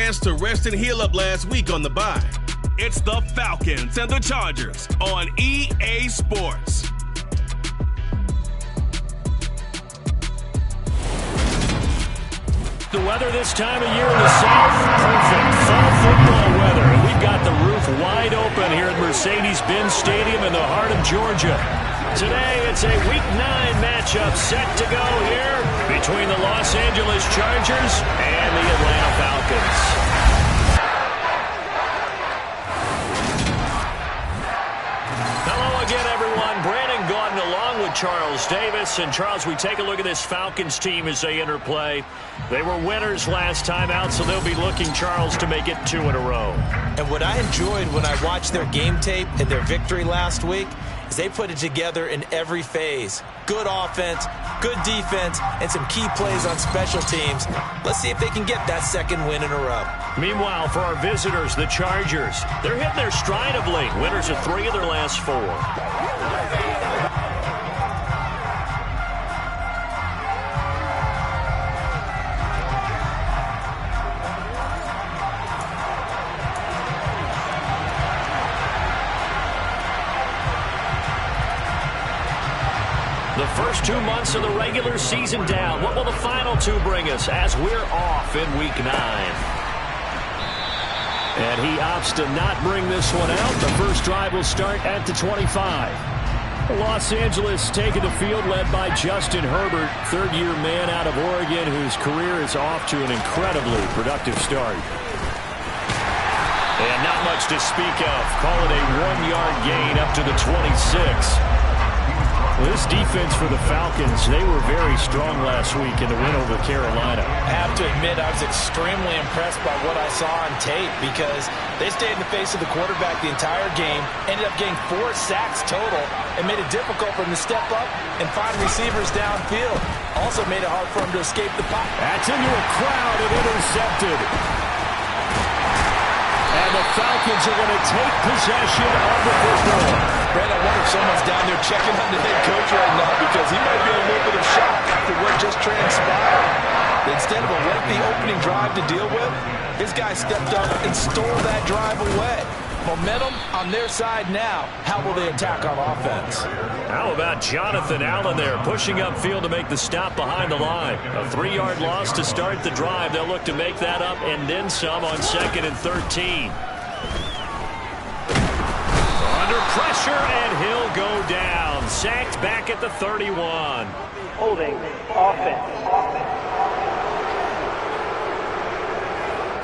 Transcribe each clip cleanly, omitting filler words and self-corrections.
chance to rest and heal up last week on the bye. It's the Falcons and the Chargers on EA Sports. The weather this time of year in the South, perfect. Fall football weather. And we've got the roof wide open here at Mercedes-Benz Stadium in the heart of Georgia. Today, it's a Week 9 matchup set to go here between the Los Angeles Chargers and the Atlanta Falcons. Hello again, everyone. Brandon Gaudin along with Charles Davis. And, Charles, we take a look at this Falcons team as they interplay. They were winners last time out, so they'll be looking, Charles, to make it 2 in a row. And what I enjoyed when I watched their game tape and their victory last week is they put it together in every phase. Good offense, good defense, and some key plays on special teams. Let's see if they can get that second win in a row. Meanwhile, for our visitors, the Chargers, they're hitting their stride of late. Winners of 3 of their last 4. The first 2 months of the regular season down. What will the final 2 bring us as we're off in Week 9? And he opts to not bring this one out. The first drive will start at the 25. Los Angeles taking the field led by Justin Herbert, third-year man out of Oregon, whose career is off to an incredibly productive start. And not much to speak of. Call it a 1-yard gain up to the 26. Well, this defense for the Falcons, they were very strong last week in the win over Carolina. I have to admit, I was extremely impressed by what I saw on tape because they stayed in the face of the quarterback the entire game, ended up getting 4 sacks total, and made it difficult for him to step up and find receivers downfield. Also made it hard for him to escape the pocket. That's into a crowd and intercepted. And the Falcons are going to take possession of the football. Brad, I wonder if someone's down there checking on the head coach right now because he might be in a little bit of shock after what just transpired. Instead of a lengthy opening drive to deal with, his guy stepped up and stole that drive away. Momentum on their side now. How will they attack on offense? How about Jonathan Allen there pushing upfield to make the stop behind the line? A 3-yard loss to start the drive. They'll look to make that up and then some on 2nd and 13. Under pressure, and he'll go down. Sacked back at the 31. Holding offense.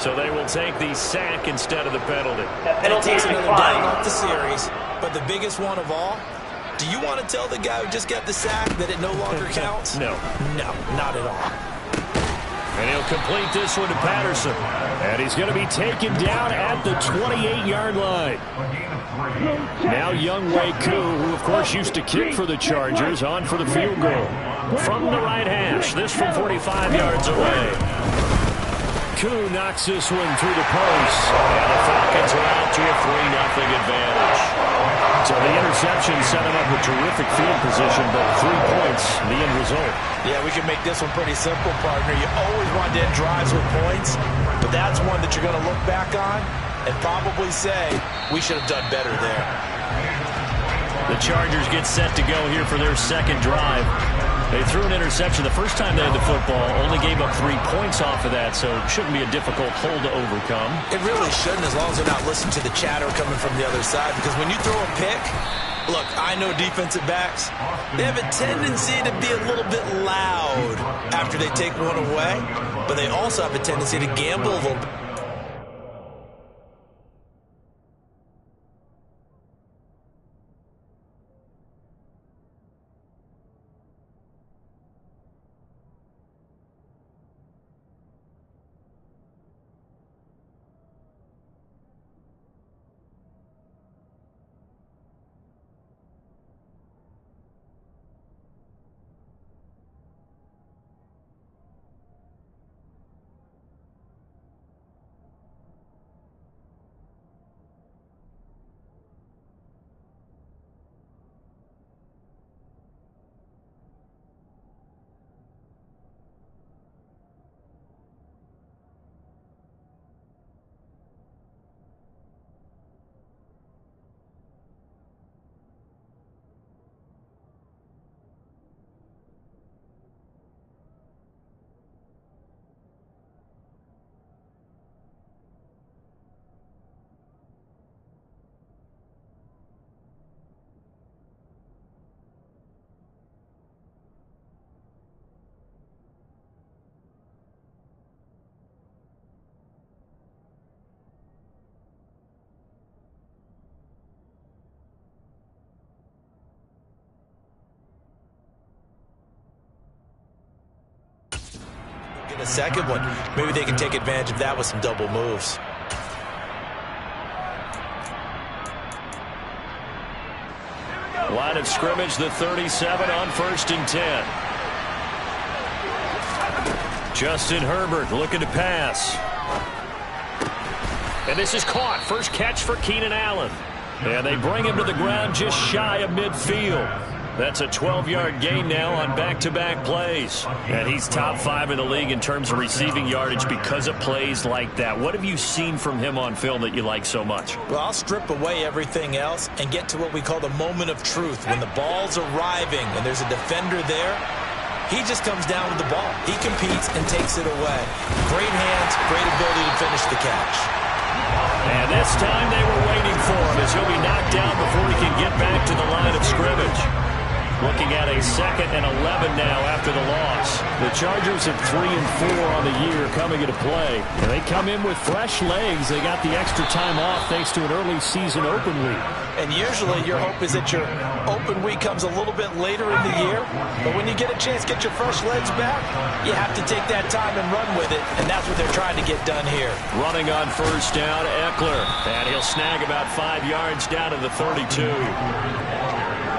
So they will take the sack instead of the penalty. That takes another down off the series. But the biggest one of all, do you want to tell the guy who just got the sack that it no longer counts? No. No, not at all. And he'll complete this one to Patterson. And he's going to be taken down at the 28-yard line. Now Younghoe Koo, who of course used to kick for the Chargers, on for the field goal. From the right hash, this from 45 yards away. Koo knocks this one through the post. And the Falcons are out to a 3-0 advantage. So the interception set him up with terrific field position, but 3 points, the end result. Yeah, we can make this one pretty simple, partner. You always want to end drives with points, but that's one that you're going to look back on and probably say, we should have done better there. The Chargers get set to go here for their second drive. They threw an interception the first time they had the football, only gave up 3 points off of that, so it shouldn't be a difficult hole to overcome. It really shouldn't, as long as they're not listening to the chatter coming from the other side, because when you throw a pick, look, I know defensive backs, they have a tendency to be a little bit loud after they take one away, but they also have a tendency to gamble a little bit. a second one. Maybe they can take advantage of that with some double moves. Line of scrimmage, the 37 on 1st and 10. Justin Herbert looking to pass. And this is caught. First catch for Keenan Allen. And they bring him to the ground just shy of midfield. That's a 12-yard gain now on back-to-back plays. And he's top 5 in the league in terms of receiving yardage because of plays like that. What have you seen from him on film that you like so much? Well, I'll strip away everything else and get to what we call the moment of truth. When the ball's arriving and there's a defender there, he just comes down with the ball. He competes and takes it away. Great hands, great ability to finish the catch. And this time they were waiting for him as he'll be knocked down before he can get back to the line of scrimmage. Looking at a 2nd and 11 now after the loss. The Chargers at 3 and 4 on the year coming into play. And they come in with fresh legs. They got the extra time off thanks to an early season open week. And usually your hope is that your open week comes a little bit later in the year. But when you get a chance to get your fresh legs back, you have to take that time and run with it. And that's what they're trying to get done here. Running on 1st down, Eckler. And he'll snag about 5 yards down to the 32.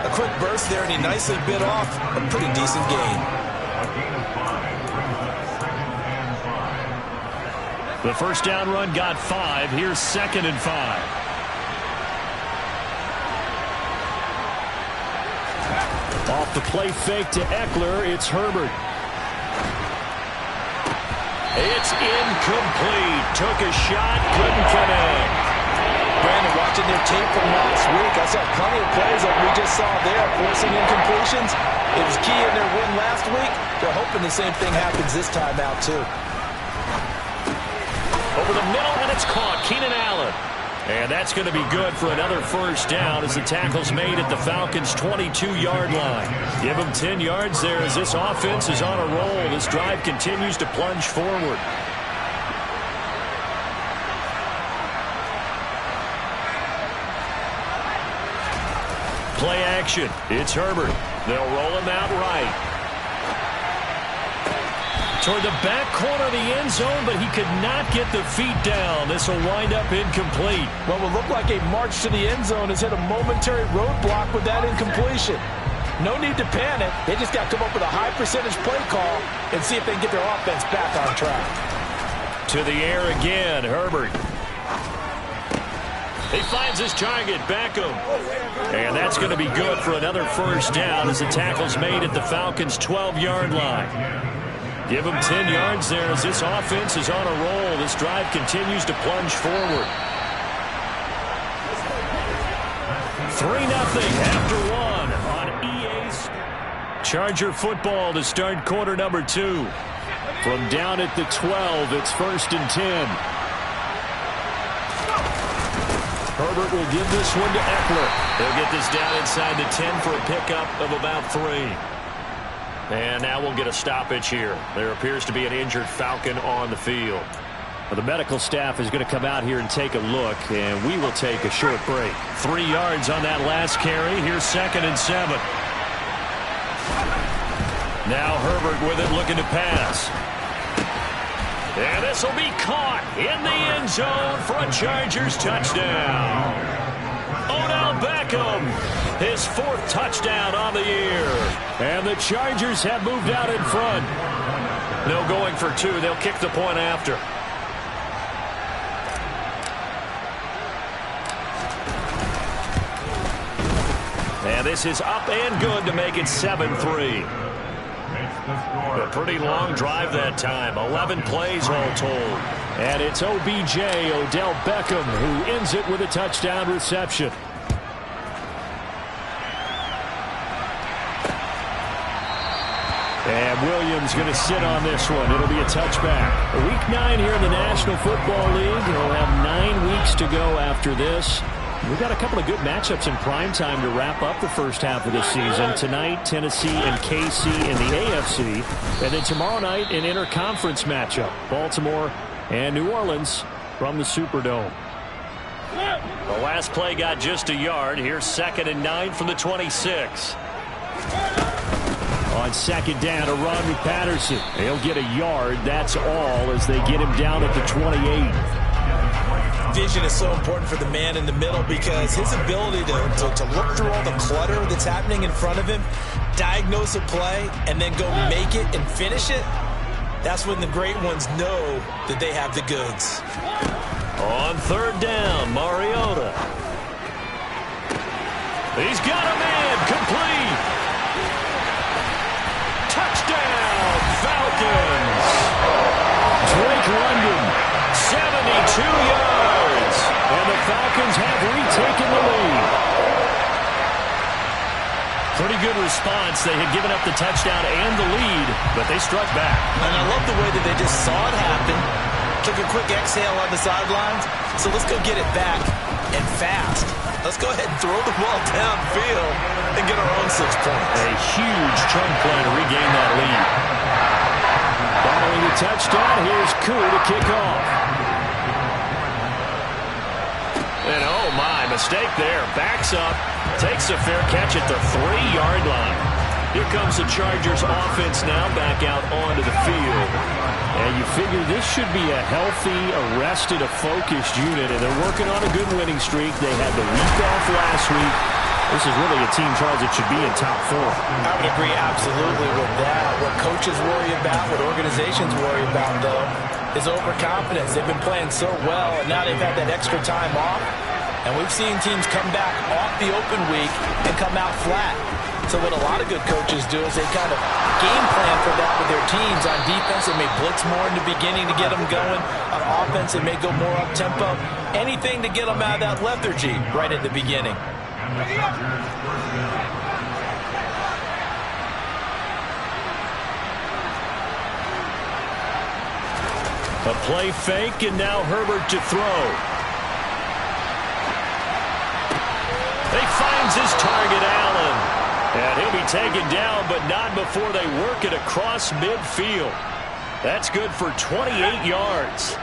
A quick burst there, and he nicely bit off a pretty decent gain. The first down run got 5. Here's 2nd and 5. Off the play fake to Eckler, it's Herbert. It's incomplete. Took a shot, couldn't connect. Brandon, watching their tape from last week, I saw plenty of plays like we just saw there, forcing incompletions. It was key in their win last week. They're hoping the same thing happens this time out, too. Over the middle, and it's caught. Keenan Allen. And that's going to be good for another first down as the tackle's made at the Falcons' 22-yard line. Give them 10 yards there as this offense is on a roll. This drive continues to plunge forward. Play action. It's Herbert. They'll roll him out right. Toward the back corner of the end zone, but he could not get the feet down. This will wind up incomplete. What will look like a march to the end zone has hit a momentary roadblock with that incompletion. No need to panic. They just got to come up with a high percentage play call and see if they can get their offense back on track. To the air again, Herbert. He finds his target, Beckham. And that's going to be good for another first down as the tackle's made at the Falcons' 12-yard line. Give them 10 yards there as this offense is on a roll. This drive continues to plunge forward. 3-0 after one on EA's. Charger football to start quarter number 2. From down at the 12, it's 1st and 10. Herbert will give this one to Eckler. He'll get this down inside the 10 for a pickup of about 3. And now we'll get a stoppage here. There appears to be an injured Falcon on the field. Well, the medical staff is going to come out here and take a look, and we will take a short break. 3 yards on that last carry. Here's 2nd and 7. Now Herbert with it, looking to pass. And this will be caught in the end zone for a Chargers touchdown. Odell Beckham, his 4th touchdown on the year. And the Chargers have moved out in front. No going for 2. They'll kick the point after. And this is up and good to make it 7-3. A pretty long drive that time. 11 plays all told. And it's OBJ, Odell Beckham, who ends it with a touchdown reception. And Williams going to sit on this one. It'll be a touchback. Week 9 here in the National Football League. We'll have 9 weeks to go after this. We've got a couple of good matchups in prime time to wrap up the first half of the season. Tonight, Tennessee and KC in the AFC. And then tomorrow night, an interconference matchup. Baltimore and New Orleans from the Superdome. The last play got just a yard. Here's 2nd and 9 from the 26. On second down, a run with Patterson. He'll get a yard. That's all as they get him down at the 28. Vision is so important for the man in the middle because his ability to look through all the clutter that's happening in front of him, diagnose a play, and then go make it and finish it, that's when the great ones know that they have the goods. On third down, Mariota. He's got a man, complete. Touchdown, Falcons. Drake London, 72 yards. And the Falcons have retaken the lead. Pretty good response. They had given up the touchdown and the lead, but they struck back. And I love the way that they just saw it happen. Took a quick exhale on the sidelines. So let's go get it back and fast. Let's go ahead and throw the ball downfield and get our own 6 points. A huge chunk play to regain that lead. Following the touchdown, here's Koo to kick off. And oh my, mistake there. Backs up, takes a fair catch at the 3-yard line. Here comes the Chargers offense now back out onto the field. And you figure this should be a healthy, arrested, a focused unit, and they're working on a good winning streak. They had the week off last week. This is really a team, Charles, that should be in top 4. I would agree absolutely with that. What coaches worry about, what organizations worry about, though, is overconfidence. They've been playing so well, and now they've had that extra time off. And we've seen teams come back off the open week and come out flat. So what a lot of good coaches do is they kind of game plan for that with their teams. On defense, they may blitz more in the beginning to get them going. On offense, they may go more up-tempo. Anything to get them out of that lethargy right at the beginning. A play fake, and now Herbert to throw. He finds his target, Allen. And he'll be taken down, but not before they work it across midfield. That's good for 28 yards.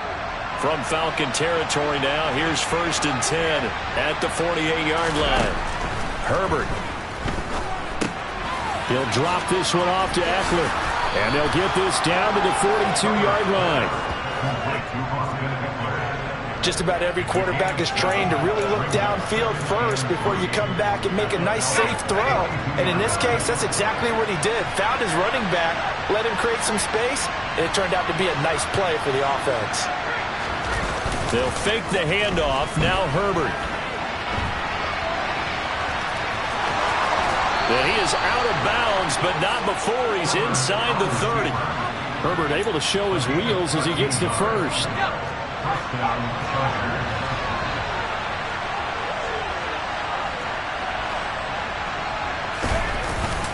From Falcon territory now, here's 1st and 10 at the 48-yard line. Herbert. He'll drop this one off to Eckler. And they'll get this down to the 42-yard line. Just about every quarterback is trained to really look downfield first before you come back and make a nice, safe throw. And in this case, that's exactly what he did. Found his running back, let him create some space, and it turned out to be a nice play for the offense. They'll fake the handoff. Now Herbert. And he is out of bounds, but not before he's inside the 30. Herbert able to show his wheels as he gets to first.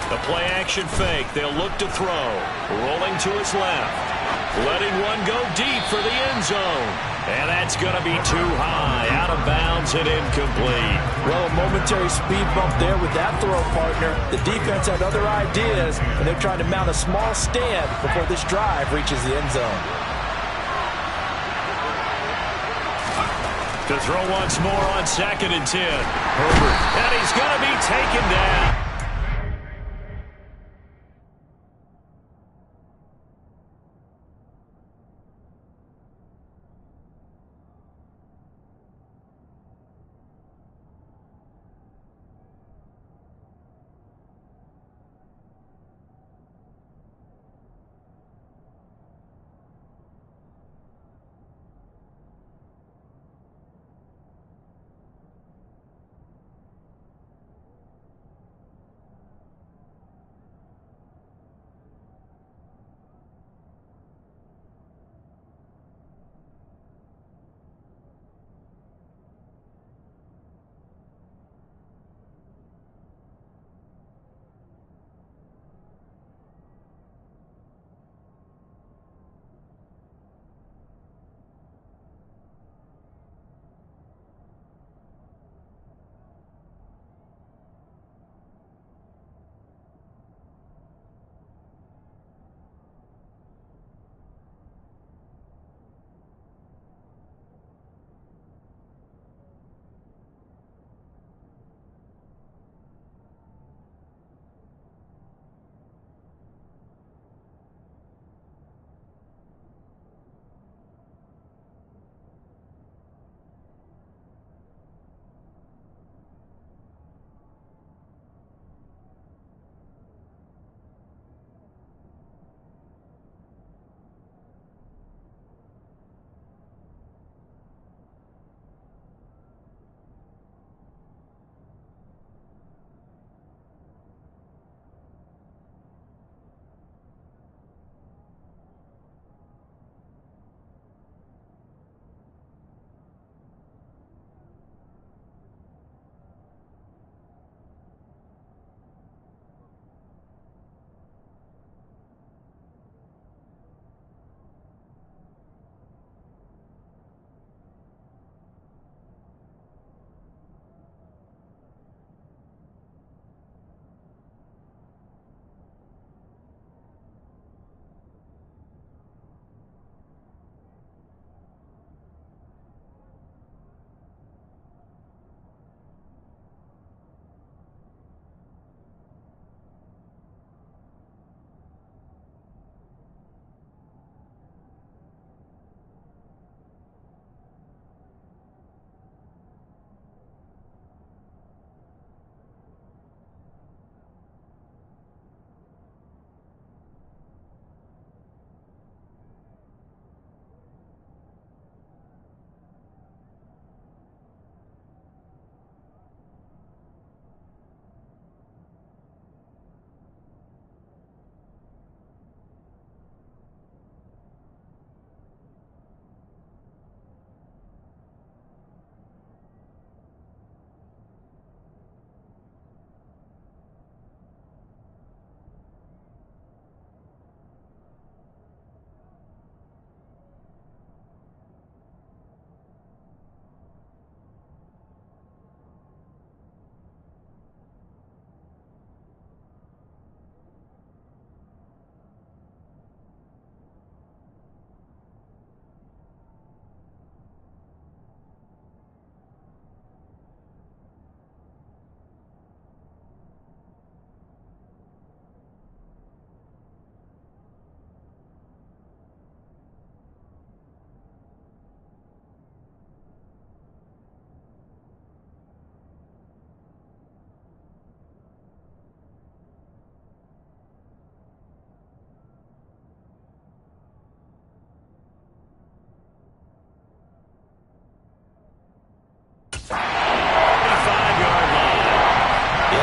The play-action fake. They'll look to throw. Rolling to his left. Letting one go deep for the end zone. And that's going to be too high. Out of bounds and incomplete. Well, a momentary speed bump there with that throw, partner. The defense had other ideas, and they're trying to mount a small stand before this drive reaches the end zone. To throw once more on 2nd and 10. Herbert. And he's going to be taken down.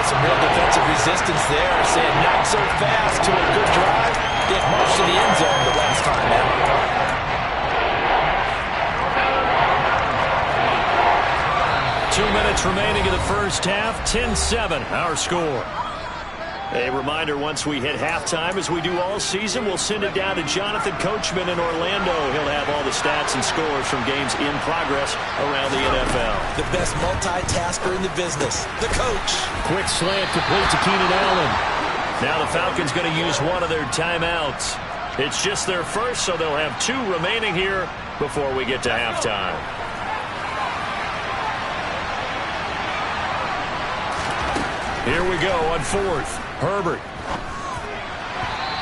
some real defensive resistance there. Saying not so fast to a good drive. Get marched to the end zone the last time out. 2 minutes remaining in the first half. 10-7, our score. A reminder, once we hit halftime, as we do all season, we'll send it down to Jonathan Coachman in Orlando. He'll have all the stats and scores from games in progress around the NFL. The best multitasker in the business, the coach. Quick slant complete to Keenan Allen. Now the Falcons going to use one of their timeouts. It's just their first, so they'll have 2 remaining here before we get to halftime. Here we go on 4th. Herbert.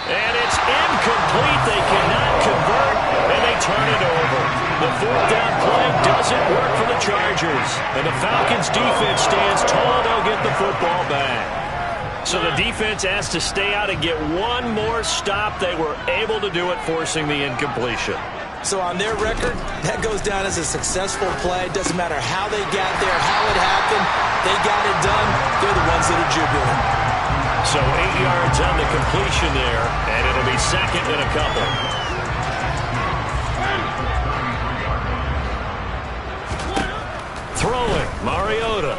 And it's incomplete. They cannot convert, and they turn it over. The 4th down play doesn't work for the Chargers. And the Falcons' defense stands tall. They'll get the football back. So the defense has to stay out and get one more stop. They were able to do it, forcing the incompletion. So on their record, that goes down as a successful play. Doesn't matter how they got there, how it happened. They got it done. They're the ones that are jubilant. So 8 yards on the completion there, and it'll be second and a couple. Throwing, Mariota.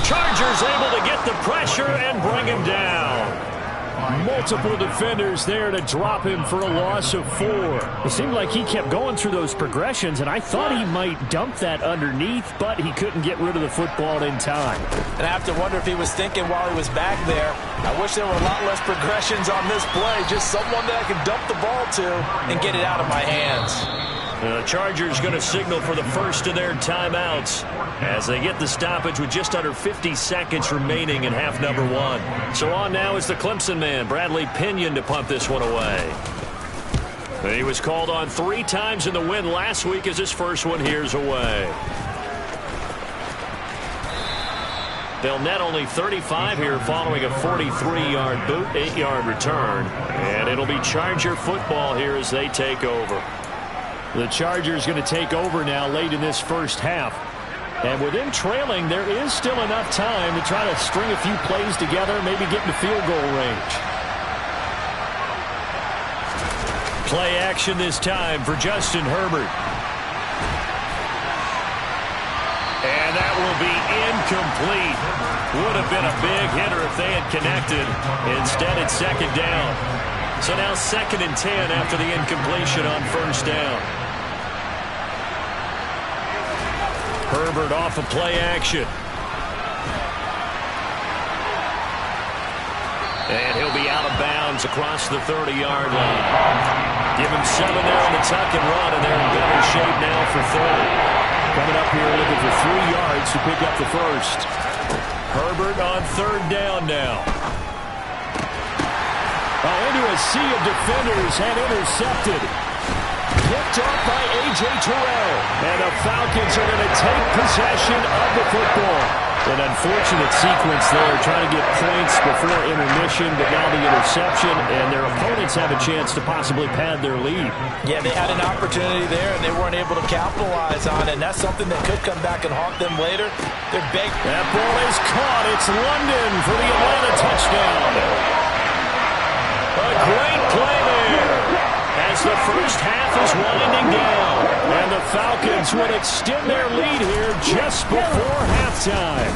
Chargers able to get the pressure and bring him down. Multiple defenders there to drop him for a loss of 4. It seemed like he kept going through those progressions, and I thought he might dump that underneath, but he couldn't get rid of the football in time. And I have to wonder if he was thinking while he was back there, I wish there were a lot less progressions on this play, just someone that I could dump the ball to and get it out of my hands. The Chargers going to signal for the first of their timeouts as they get the stoppage with just under 50 seconds remaining in half number 1. So on now is the Clemson man, Bradley Pinion, to punt this one away. He was called on 3 times in the win last week as his first one here's away. They'll net only 35 here following a 43-yard boot, 8-yard return. And it'll be Charger football here as they take over. The Chargers going to take over now late in this first half. And with them trailing, there is still enough time to try to string a few plays together, maybe get into field goal range. Play action this time for Justin Herbert. And that will be incomplete. Would have been a big hitter if they had connected. Instead, it's second down. So now 2nd and 10 after the incompletion on first down. Herbert off of play action. And he'll be out of bounds across the 30-yard line. Give him 7 there on the tuck and run, and they're in better shape now for 3rd. Coming up here looking for 3 yards to pick up the first. Herbert on 3rd down now. Into a sea of defenders and intercepted. Picked up by A.J. Terrell. And the Falcons are going to take possession of the football. An unfortunate sequence there, trying to get points before intermission, but now the interception, and their opponents have a chance to possibly pad their lead. Yeah, they had an opportunity there, and they weren't able to capitalize on it, and that's something that could come back and haunt them later. They're big. That ball is caught. It's London for the Atlanta touchdown. A great play there as the first half is winding down. And the Falcons would extend their lead here just before halftime.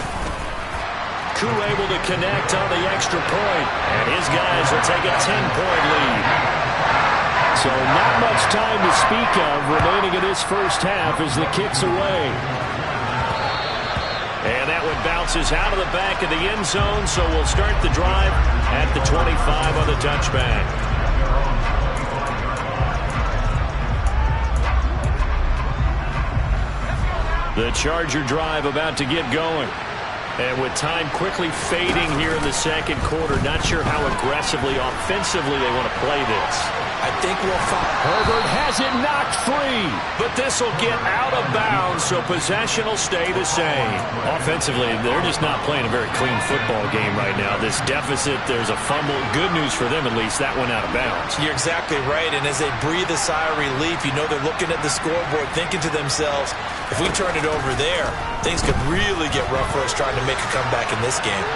Koo able to connect on the extra point, and his guys will take a 10-point lead. So not much time to speak of remaining in this first half as the kick's away. And that one bounces out of the back of the end zone, so we'll start the drive at the 25 on the touchback. The Charger drive about to get going. And with time quickly fading here in the second quarter, not sure how aggressively, offensively they want to play this. I think we'll find. Herbert has it knocked free. But this will get out of bounds, so possession will stay the same. Offensively, they're just not playing a very clean football game right now. This deficit, there's a fumble. Good news for them, at least. That went out of bounds. You're exactly right, and as they breathe a sigh of relief, you know they're looking at the scoreboard, thinking to themselves, if we turn it over there, things could really get rough for us trying to make a comeback in this game.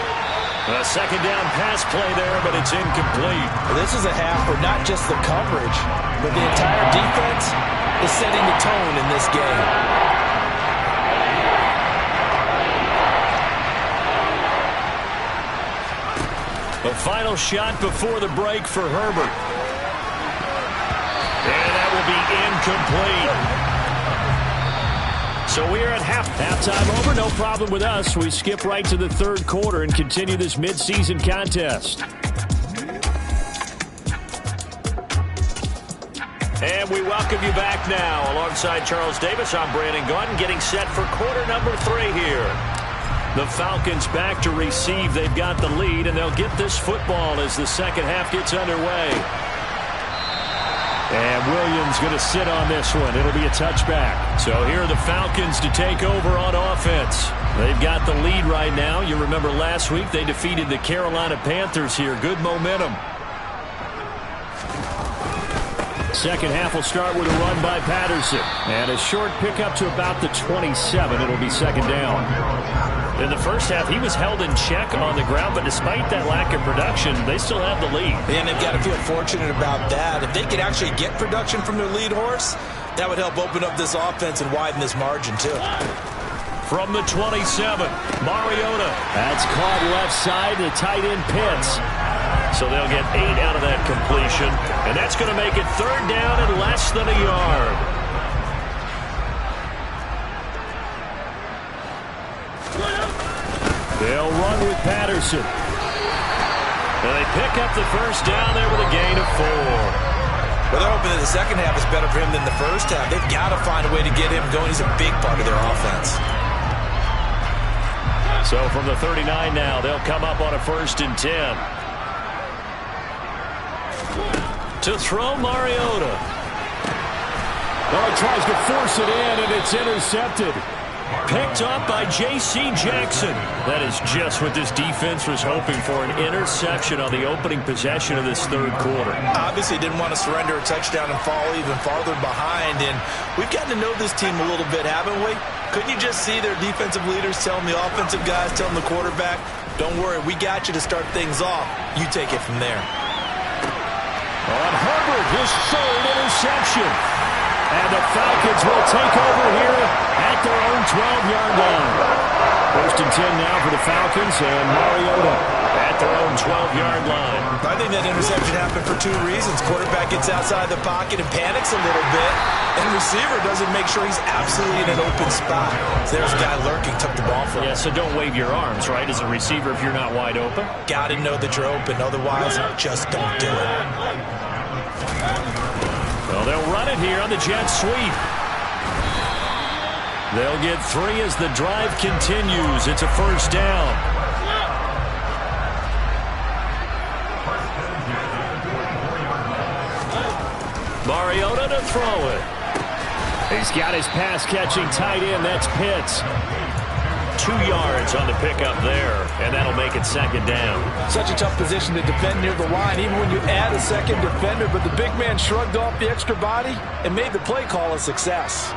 A second down pass play there, but it's incomplete. This is a half where not just the coverage, but the entire defense is setting the tone in this game. The final shot before the break for Herbert. And that will be incomplete. So we're at halftime over. No problem with us. We skip right to the third quarter and continue this midseason contest. And we welcome you back now. Alongside Charles Davis, I'm Brandon Gaudin, getting set for quarter number 3 here. The Falcons back to receive. They've got the lead, and they'll get this football as the second half gets underway. And Williams going to sit on this one. It'll be a touchback. So here are the Falcons to take over on offense. They've got the lead right now. You remember last week they defeated the Carolina Panthers here. Good momentum. Second half will start with a run by Patterson. And a short pickup to about the 27. It'll be second down. In the first half, he was held in check on the ground, but despite that lack of production, they still have the lead. And they've got to feel fortunate about that. If they could actually get production from their lead horse, that would help open up this offense and widen this margin, too. From the 27, Mariota. That's caught left side to tight end Pitts. So they'll get 8 out of that completion, and that's going to make it third down and less than a yard. They'll run with Patterson. And they pick up the first down there with a gain of 4. Well, they're hoping that the second half is better for him than the first half. They've got to find a way to get him going. He's a big part of their offense. So from the 39 now, they'll come up on a 1st and 10. To throw Mariota. Oh, he tries to force it in, and it's intercepted. Picked up by J.C. Jackson. That is just what this defense was hoping for, an interception on the opening possession of this third quarter. Obviously didn't want to surrender a touchdown and fall even farther behind, and we've gotten to know this team a little bit, haven't we? Couldn't you just see their defensive leaders telling the offensive guys, telling the quarterback, don't worry, we got you to start things off. You take it from there. On Herbert, his 3rd interception. And the Falcons will take over here at their own 12-yard line. 1st and 10 now for the Falcons, and Mariota at their own 12-yard line. I think that interception happened for 2 reasons. Quarterback gets outside the pocket and panics a little bit, and receiver doesn't make sure he's absolutely in an open spot. So there's a guy lurking, took the ball from him. Yeah, so don't wave your arms, right, as a receiver if you're not wide open. Got to know that you're open, otherwise just don't do it. Well, they'll run it here on the jet sweep. They'll get 3 as the drive continues. It's a 1st down. Mariota to throw it. He's got his pass-catching tight end. That's Pitts. 2 yards on the pickup there, and that'll make it second down. Such a tough position to defend near the line, even when you add a second defender, but the big man shrugged off the extra body and made the play call a success.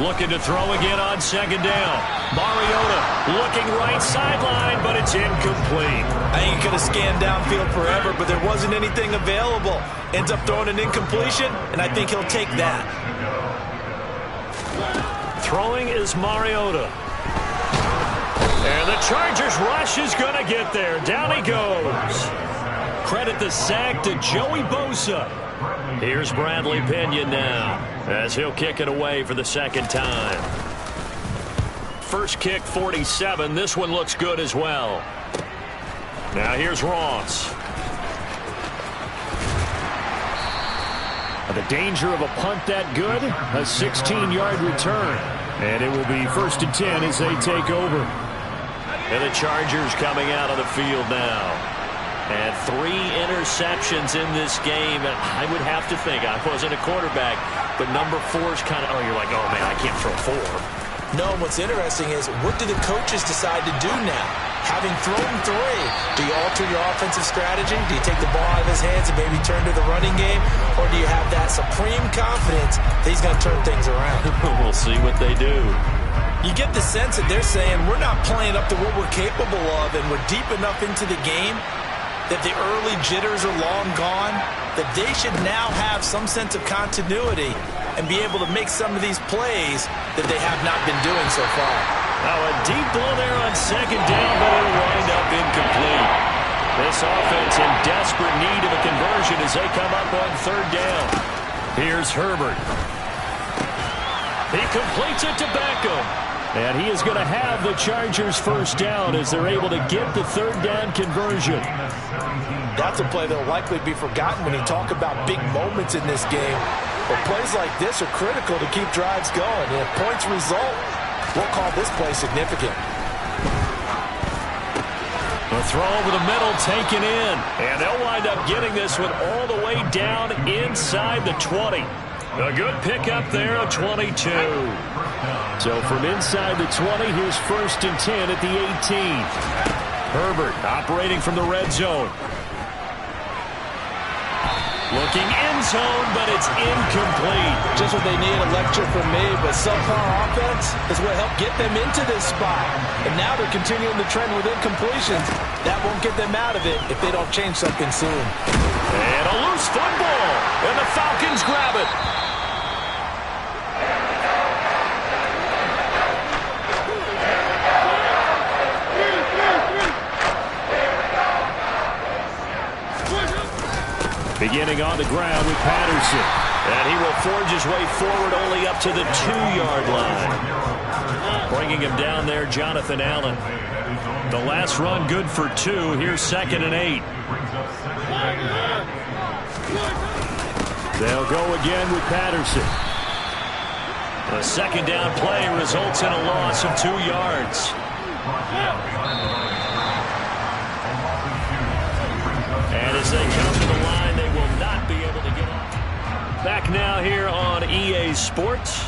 Looking to throw again on second down. Mariota looking right sideline, but it's incomplete. I think he could have scanned downfield forever, but there wasn't anything available. Ends up throwing an incompletion, and I think he'll take that. Throwing is Mariota. And the Chargers rush is going to get there. Down he goes. Credit the sack to Joey Bosa. Here's Bradley Pinion now as he'll kick it away for the second time. First kick 47. This one looks good as well. Now here's Ross. The danger of a punt that good, a 16-yard return. And it will be 1st and 10 as they take over. And the Chargers coming out on the field now. And 3 interceptions in this game. And I would have to think, I wasn't a quarterback, but number 4 is kind of, you're like, oh, man, I can't throw 4. No, what's interesting is, what do the coaches decide to do now? Having thrown 3, do you alter your offensive strategy? Do you take the ball out of his hands and maybe turn to the running game? Or do you have that supreme confidence that he's going to turn things around? We'll see what they do. You get the sense that they're saying, we're not playing up to what we're capable of, and we're deep enough into the game that the early jitters are long gone, that they should now have some sense of continuity and be able to make some of these plays that they have not been doing so far. Now a deep ball there on 2nd down, but it'll wind up incomplete. This offense in desperate need of a conversion as they come up on 3rd down. Here's Herbert. He completes it to Beckham. And he is going to have the Chargers 1st down as they're able to get the 3rd down conversion. That's a play that will likely be forgotten when you talk about big moments in this game. But plays like this are critical to keep drives going. And if points result, we'll call this play significant. The throw over the middle taken in. And they'll wind up getting this one all the way down inside the 20. A good pickup there of 22. So from inside the 20, here's 1st and 10 at the 18. Herbert operating from the red zone. Looking end zone, but it's incomplete. Just what they need, a lecture from me, but subpar offense is what helped get them into this spot. And now they're continuing the trend with incompletions. That won't get them out of it if they don't change something soon. And a loose football, and the Falcons grab it. Beginning on the ground with Patterson. And he will forge his way forward only up to the 2-yard line. Bringing him down there, Jonathan Allen. The last run good for 2. Here's 2nd and 8. They'll go again with Patterson. The 2nd down play results in a loss of 2 yards. And as they come to the line, they will not be able to get off. Back now here on EA Sports.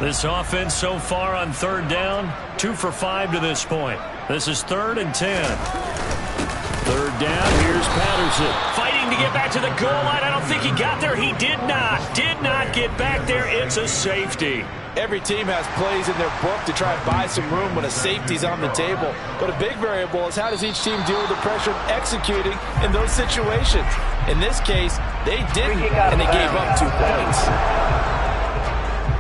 This offense so far on 3rd down, 2 for 5 to this point. This is 3rd and 10. 3rd down, here's Patterson. Fighting to get back to the goal line. I don't think he got there. He did not get back there. It's a safety. Every team has plays in their book to try and buy some room when a safety's on the table. But a big variable is how does each team deal with the pressure of executing in those situations. In this case, they didn't, and they gave up 2 points.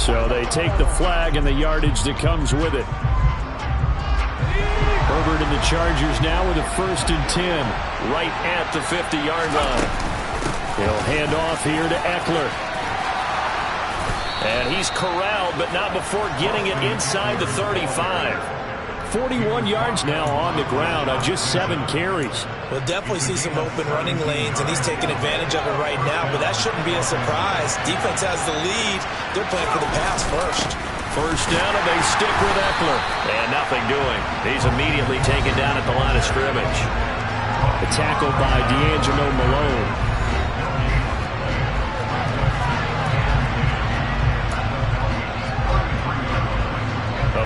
So they take the flag and the yardage that comes with it. Herbert and the Chargers now with a 1st and 10, right at the 50-yard line. He'll hand off here to Eckler. And he's corralled, but not before getting it inside the 35. 41 yards now on the ground on just 7 carries. We'll definitely see some open running lanes, and he's taking advantage of it right now, but that shouldn't be a surprise. Defense has the lead. They're playing for the pass first. 1st down, and they stick with Eckler. And nothing doing. He's immediately taken down at the line of scrimmage. A tackle by D'Angelo Malone.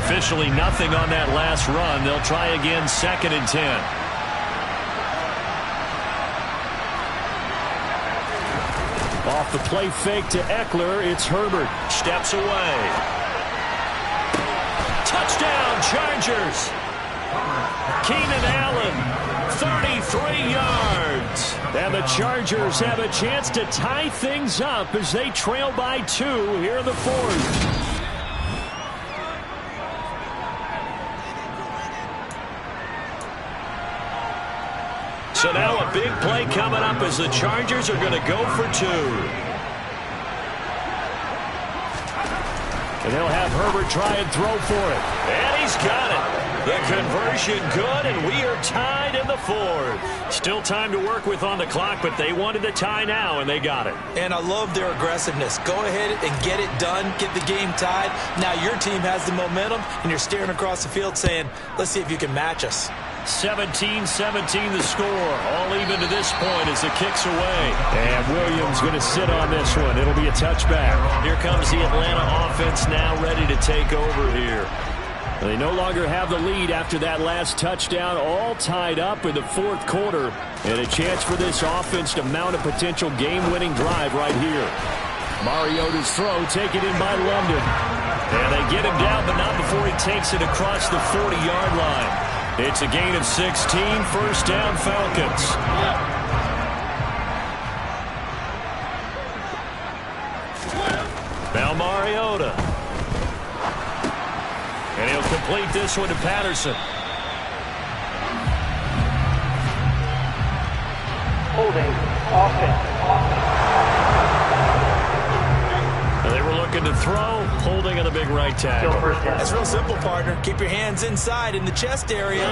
Officially nothing on that last run. They'll try again, 2nd and 10. Off the play fake to Eckler, it's Herbert. Steps away. Touchdown, Chargers. Keenan Allen, 33 yards. And the Chargers have a chance to tie things up as they trail by 2 here in the 4th. So now a big play coming up as the Chargers are going to go for 2. And they'll have Herbert try and throw for it. And he's got it. The conversion good, and we are tied in the 4th. Still time to work with on the clock, but they wanted the tie now, and they got it. And I love their aggressiveness. Go ahead and get it done. Get the game tied. Now your team has the momentum, and you're staring across the field saying, let's see if you can match us. 17-17 the score. All even to this point as the kick's away. And Williams going to sit on this one. It'll be a touchback. Here comes the Atlanta offense now ready to take over here. They no longer have the lead after that last touchdown, all tied up in the fourth quarter. And a chance for this offense to mount a potential game-winning drive right here. Mariota's throw taken in by London. And they get him down, but not before he takes it across the 40-yard line. It's a gain of 16, first down Falcons. Now Mariota. And he'll complete this one to Patterson. Holding offense. They were looking to throw, holding on the big right tackle. That's real simple, partner. Keep your hands inside in the chest area.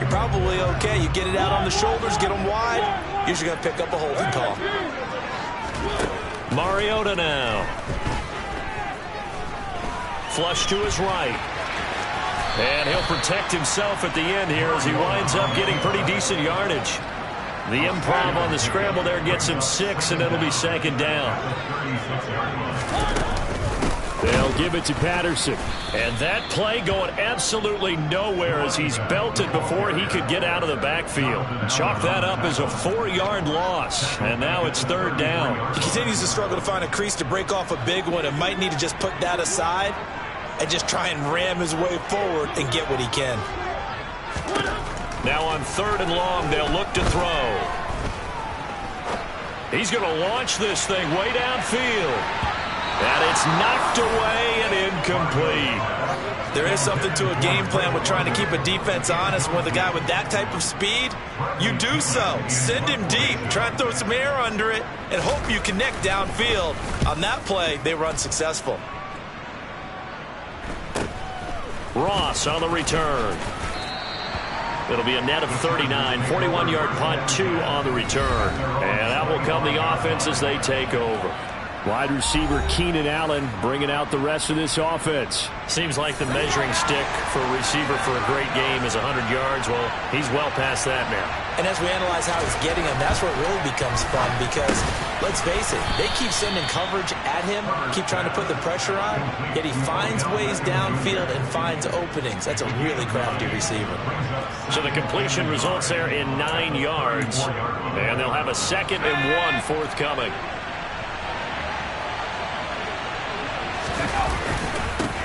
You're probably okay. You get it out on the shoulders, get them wide. Usually going to pick up a holding call. Mariota now. Flush to his right. And he'll protect himself at the end here as he winds up getting pretty decent yardage. The improv on the scramble there gets him 6, and it'll be second down. They'll give it to Patterson. And that play going absolutely nowhere as he's belted before he could get out of the backfield. Chalk that up as a 4-yard loss. And now it's third down. He continues to struggle to find a crease to break off a big one and might need to just put that aside and just try and ram his way forward and get what he can. Now on third and long, they'll look to throw. He's going to launch this thing way downfield. And it's knocked away and incomplete. There is something to a game plan with trying to keep a defense honest. With a guy with that type of speed, you do so. Send him deep. Try and throw some air under it and hope you connect downfield. On that play, they were unsuccessful. Ross on the return. It'll be a net of 39. 41-yard punt, 2 on the return. And that will come the offense as they take over. Wide receiver Keenan Allen bringing out the rest of this offense. Seems like the measuring stick for a receiver for a great game is 100 yards. Well, he's well past that now. And as we analyze how he's getting them, that's where it really becomes fun because, let's face it, they keep sending coverage at him, keep trying to put the pressure on, yet he finds ways downfield and finds openings. That's a really crafty receiver. So the completion results there in 9 yards. And they'll have a 2nd and 1 forthcoming.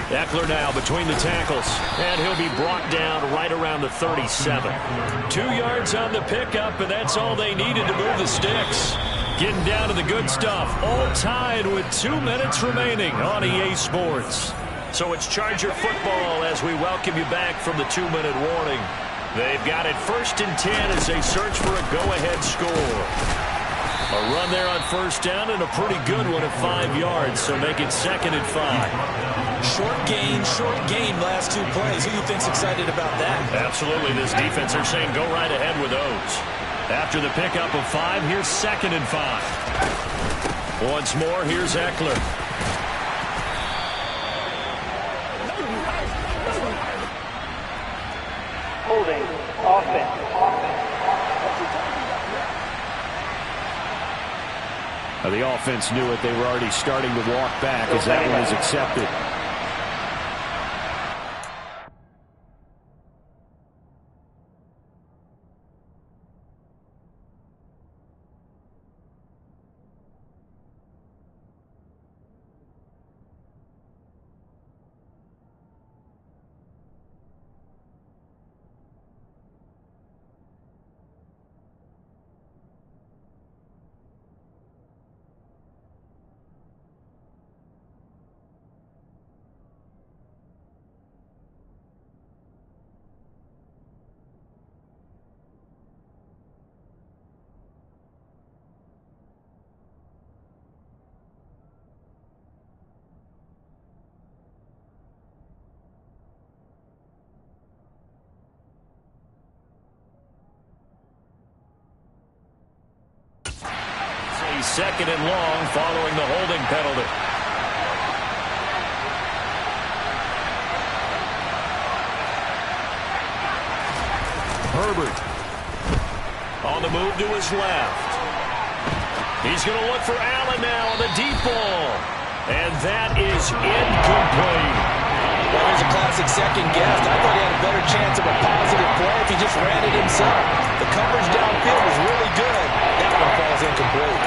Eckler now between the tackles, and he'll be brought down right around the 37. 2 yards on the pickup, and that's all they needed to move the sticks. Getting down to the good stuff, all tied with 2 minutes remaining on EA Sports. So it's Charger football as we welcome you back from the 2-minute warning. They've got it 1st and 10 as they search for a go-ahead score. A run there on first down and a pretty good one at 5 yards, so make it 2nd and 5. Short gain last 2 plays. Who do you think's excited about that? Absolutely. This defense, they're saying go right ahead with those. After the pickup of 5, here's 2nd and 5. Once more, here's Eckler. Holding offense. The offense knew it. They were already starting to walk back as that one is accepted. Second and long following the holding penalty. Herbert. On the move to his left. He's going to look for Allen now on the deep ball. And that is incomplete. Well, there's a classic second guess. I thought he had a better chance of a positive play if he just ran it himself. The coverage downfield was really good. That one falls incomplete.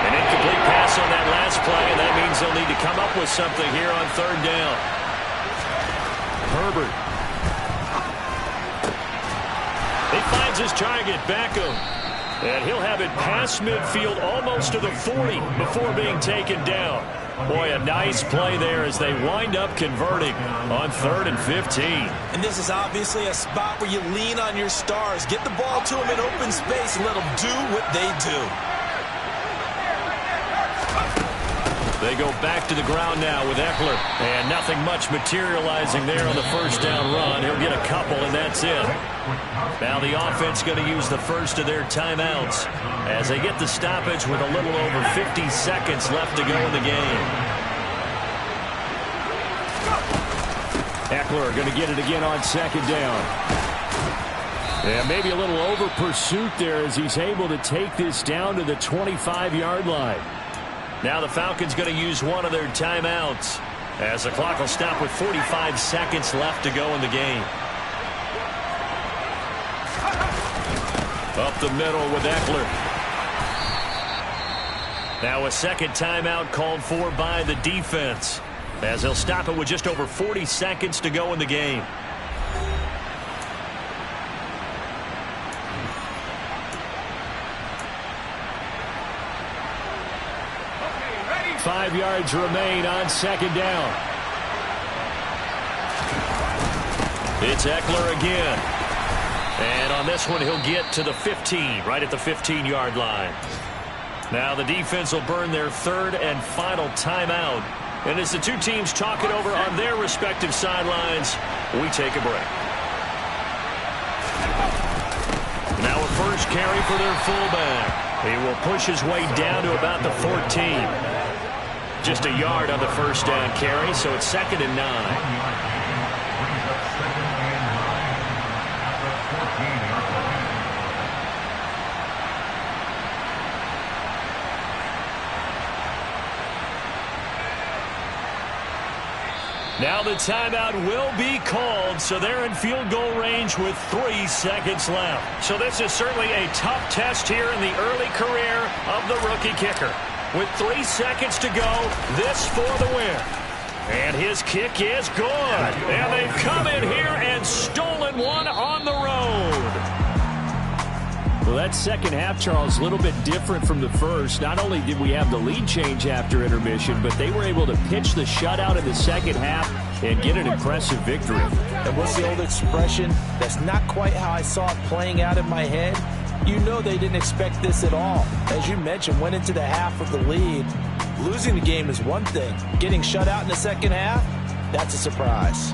An incomplete pass on that last play, and that means they'll need to come up with something here on third down. Herbert. He finds his target, Beckham. And he'll have it past midfield almost to the 40 before being taken down. Boy, a nice play there as they wind up converting on 3rd and 15. And this is obviously a spot where you lean on your stars. Get the ball to them in open space and let them do what they do. They go back to the ground now with Eckler. And nothing much materializing there on the first down run. He'll get a couple, and that's it. Now the offense going to use the first of their timeouts as they get the stoppage with a little over 50 seconds left to go in the game. Eckler going to get it again on second down. And maybe a little over pursuit there as he's able to take this down to the 25-yard line. Now the Falcons going to use one of their timeouts as the clock will stop with 45 seconds left to go in the game. Up the middle with Eckler. Now a second timeout called for by the defense as they'll stop it with just over 40 seconds to go in the game. Okay, 5 yards remain on second down. It's Eckler again. And on this one, he'll get to the 15, right at the 15-yard line. Now the defense will burn their third and final timeout. And as the two teams talk it over on their respective sidelines, we take a break. Now a first carry for their fullback. He will push his way down to about the 14. Just a yard on the first down carry, so it's 2nd and 9. Now the timeout will be called, so they're in field goal range with 3 seconds left. So this is certainly a tough test here in the early career of the rookie kicker. With 3 seconds to go, this for the win. And his kick is good. And they've come in here and stolen one on the road. Well, that second half, Charles, a little bit different from the first. Not only did we have the lead change after intermission, but they were able to pitch the shutout in the second half and get an impressive victory. And what's the old expression? That's not quite how I saw it playing out in my head. You know they didn't expect this at all. As you mentioned, went into the half of the lead. Losing the game is one thing. Getting shut out in the second half, that's a surprise.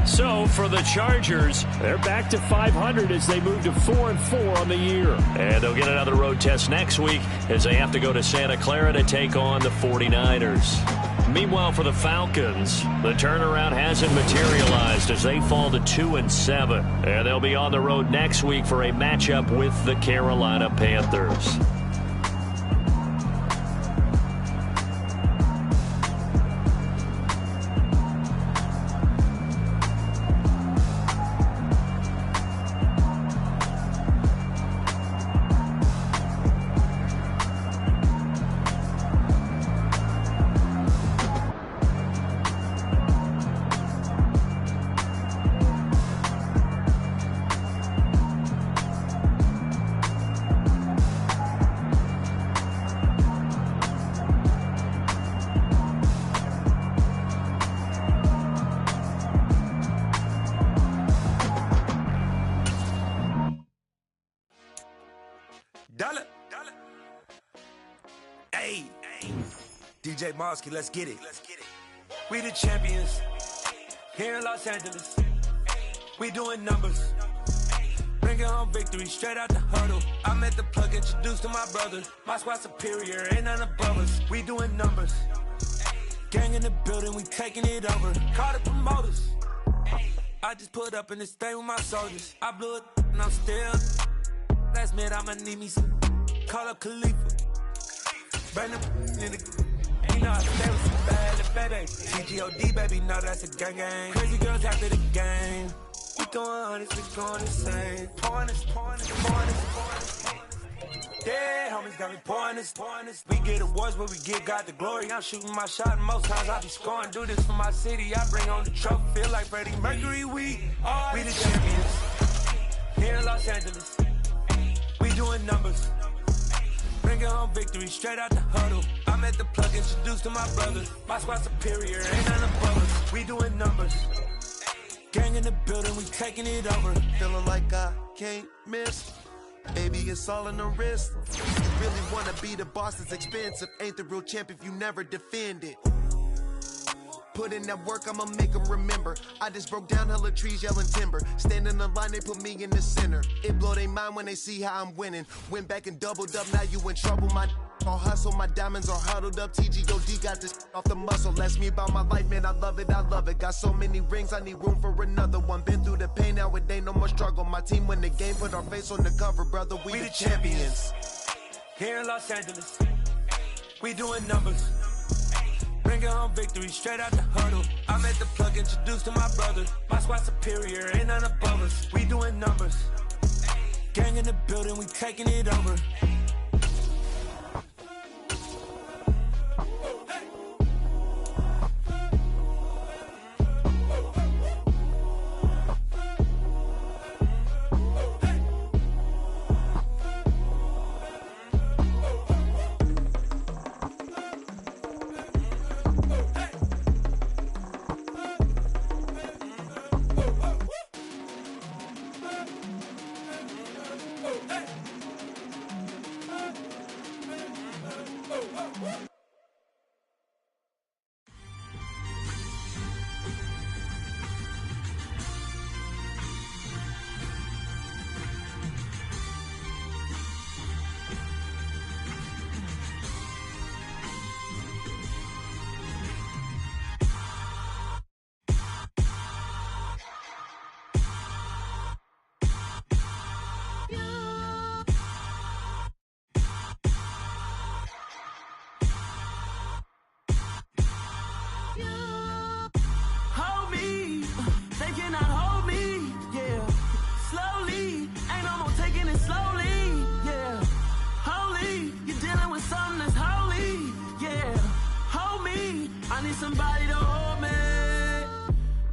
So for the Chargers, they're back to 500 as they move to 4-4 on the year. And they'll get another road test next week as they have to go to Santa Clara to take on the 49ers. Meanwhile, for the Falcons, the turnaround hasn't materialized as they fall to 2-7. And they'll be on the road next week for a matchup with the Carolina Panthers. DJ Mosky, let's get it. We the champions here in Los Angeles. We doing numbers. Bringing home victory straight out the huddle. I met the plug, introduced to my brothers. My squad superior, ain't none above us. We doing numbers. Gang in the building, we taking it over. Call the promoters. I just put up in this thing with my soldiers. I blew it and I'm still. Last minute I'ma need me some. Call up Khalifa. Burn them in the. You know I stay with some bad baby. TGOD baby, no that's a gang gang. Crazy girls after the game. We going honest, we going insane. Pouring this. Yeah, homies got me pouring this. We get awards, but we get God the glory. I'm shooting my shot, and most times I be scoring. Do this for my city, I bring on the trophy. Feel like Freddie Mercury, we the champions. Here in Los Angeles, we doing numbers. Bringing home victory straight out the huddle. I'm at the plug, introduced to my brothers. My squad superior, ain't none above us. We doing numbers. Gang in the building, we taking it over. Feeling like I can't miss. Baby, it's all in the wrist. You really wanna be the boss, it's expensive. Ain't the real champ if you never defend it. Put in that work, I'ma make them remember. I just broke down hella trees, yelling timber. Stand in the line, they put me in the center. It blow their mind when they see how I'm winning. Went back and doubled up, now you in trouble. My all hustle, my diamonds are huddled up. TGOD got this off the muscle. That's me about my life, man, I love it. Got so many rings, I need room for another one. Been through the pain, now it ain't no more struggle. My team win the game, put our face on the cover, brother. We the champions. Here in Los Angeles, we doing numbers. Bringing home victory straight out the huddle. I'm at the plug, introduced to my brothers. My squad superior, ain't none above us. We doing numbers. Gang in the building, we taking it over.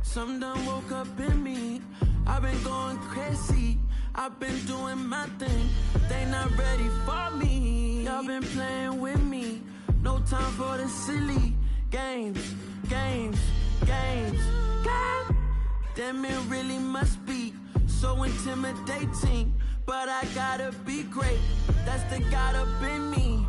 Something done woke up in me. I've been going crazy. I've been doing my thing. They not ready for me. Y'all been playing with me. No time for the silly games. Damn, it really must be so intimidating. But I gotta be great. That's the God up in me.